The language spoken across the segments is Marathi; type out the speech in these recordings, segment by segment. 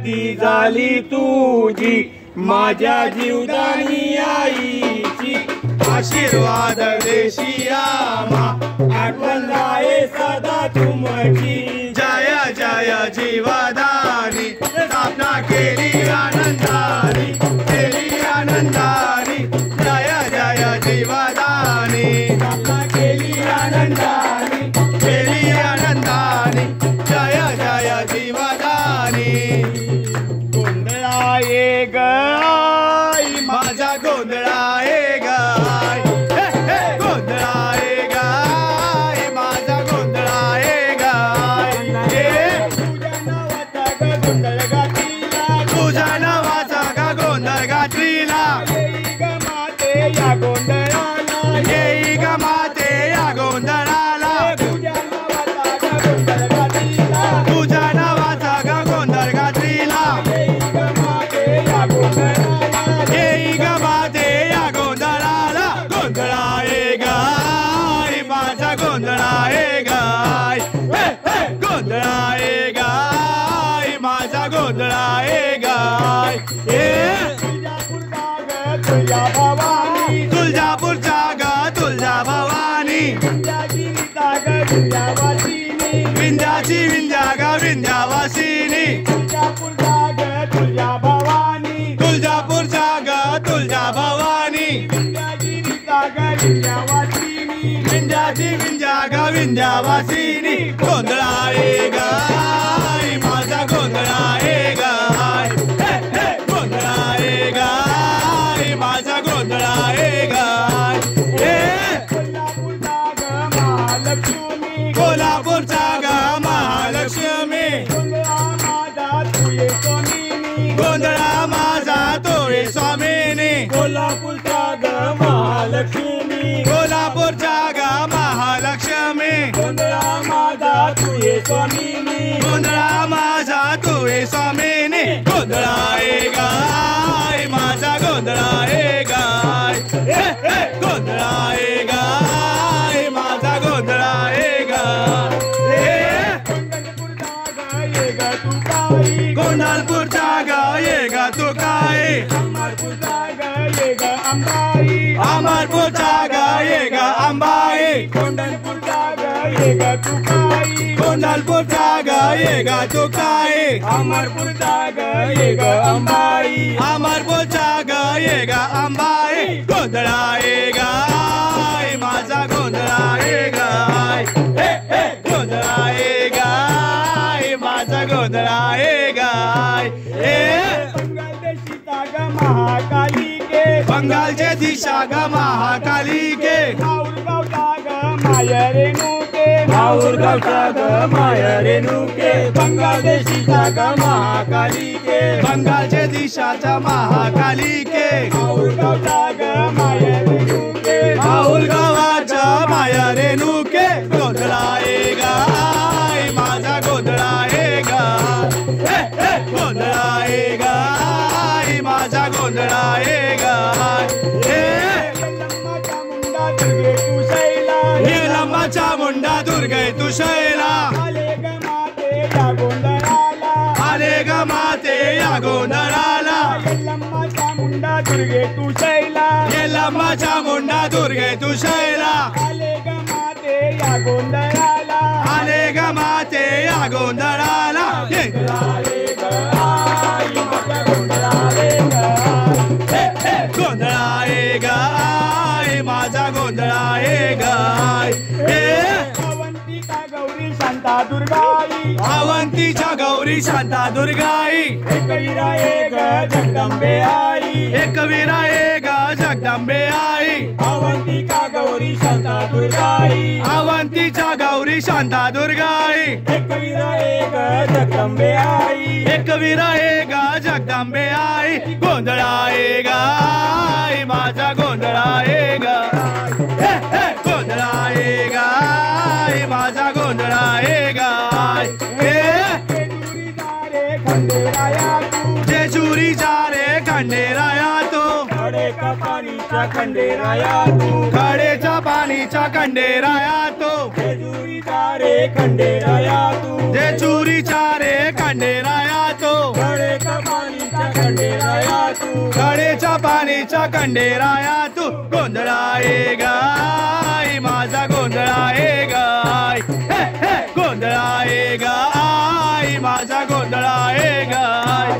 आरती झाली तुझी माझ्या जीवदानी आईची आशीर्वाद देशी आम्हा आठवण आहे सदा तुमची जय जय जीवदानी स्थापना केली आनंदानी जय जय जीवदानी स्थापना केली आनंदानी जय जय जीवदानी गोंधळा ये गाय माझा गोंधळा ये गाय गोंधळा ये गाय माझा गोंधळा ये गाय तुझ्या नावाचा का गोंधळ घातलीला या गोंधळाला येई ग माते या गोंधळाला तुझ्या नावाचा का गोंधळ घातलीला येई ग माते या गोंधळाला गोंधळा ये गाय माझा गोंधळा ये गाय गोंधळा ये गाय माझा गोंधळा ये गाय तुळजापूरचा ग तुळजा भवानी विंध्याची विंध्या ग विंध्यावासिनी तुळजापूरचा ग तुळजा भवानी विंध्याची विंध्या ग विंध्यावासिनी गोंधळा ये गाय माझा गोंधळा ये गाय गोंधळा ये गाय माझा गोंधळा ये गाय कोल्हापूरचा ग महालक्ष्मी गोंधळा माझा तोळे स्वामिनी कोल्हापूरचा ग महालक्ष्मी कोल्हापूरचा ग महालक्ष्मी गोंधळा माझा तुझे स्वामिनी गोंधळा माझा तुझे स्वामिनी गोंधळा ये गाय माझा गोंधळा ये गाय गोंधळा ये गाय माझा गोंधळा ये गाय गोंधळपूरचा ग ये ग तू काय अमरपूरचा ग ये ग अंबाई गोंधळपूरचा ग ये ग तू काय गोंधळपूरचा ग ये ग तू काय अमरपूरचा ग ये ग अंबाई अमरपूरचा ग ये ग अंबाई गोंधळा ये गाय माझा गोंधळा ये गाय गोंधळा ये गाय माझा गोंधळा ये गाय बंगालचे दिशा ग महाकाली के माऊरगावचा ग माया रेणुके बंगालदेशीचा ग महाकाली के बंगालचे दिशाचा महाकाली के माऊरगावचा ग माया रेणुके माऊरगावाचा माया रेणुके गोंधळा ये गाय माझा गोंधळा ये गाय गोंधळा ये गाय माझा गोंधळा ये गाय चामुंडा दुर्गे तू शैला आले ग माते या गोंधळाला येलम्मा चामुंडा दुर्गे तू शैला येलम्मा चामुंडा दुर्गे तू शैला आले ग माते या गोंधळाला आले ग माते या गोंधळाला गोंधळा ये गाय माझा गोंधळा ये गाय अवंतिका गौरी शांता दुर्गाई अवंतीच्या गौरी शांता दुर्गाई एकवीरा एक जगदंबे आई एकवीरा एक जगदंबे आई अवंतिका गौरी शांता दुर्गाई अवंतीच्या गौरी शांता दुर्गाई एकवीरा एक जगदंबे आई एकवीरा एक जगदंबे आई गोंधळा ये गाय माझा गोंधळा ये गाय गोंधळा ये गाय माझा गोंधळा ये गाय जेजुरी जा रे खंडेराया तो खडे का पाणीचा पाणीचा खंडेराया तू कडेच्या पाणीचा खंडेराया तू जेजुरीचा रे खंडेराया तू जेजुरीचा रे खंडेराया तू कडेच्या पाणीचा खंडेराया तू कडेच्या पाणीचा खंडेराया तू गोंधळा ये गाय माझा गोंधळा ये गाय गोंधळा ये गाय माझा गोंधळा ये गाय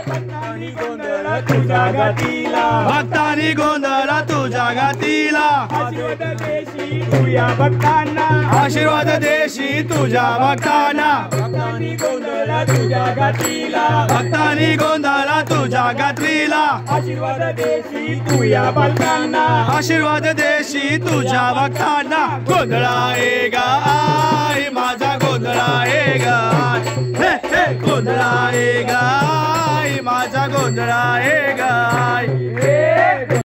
भक्तांनी गोंधळ तुझ्या गातीला भक्तांनी गोंधळ तुझ्या गातीला आशीर्वाद देशी तुझ्या भक्तांना आशीर्वाद देशी तुझ्या भक्तांना भक्तांनी गोंधळ तुझ्या गातीला भक्तांनी गोंधळ तुझ्या गात्रीला आशीर्वाद देशी तुझ्या भक्तांना आशीर्वाद देशी तुझ्या भक्तांना गोंधळा ये गाय माझा गोंधळा ये गाय गोंधळा ये गाय माझा गोंधळा ये गाय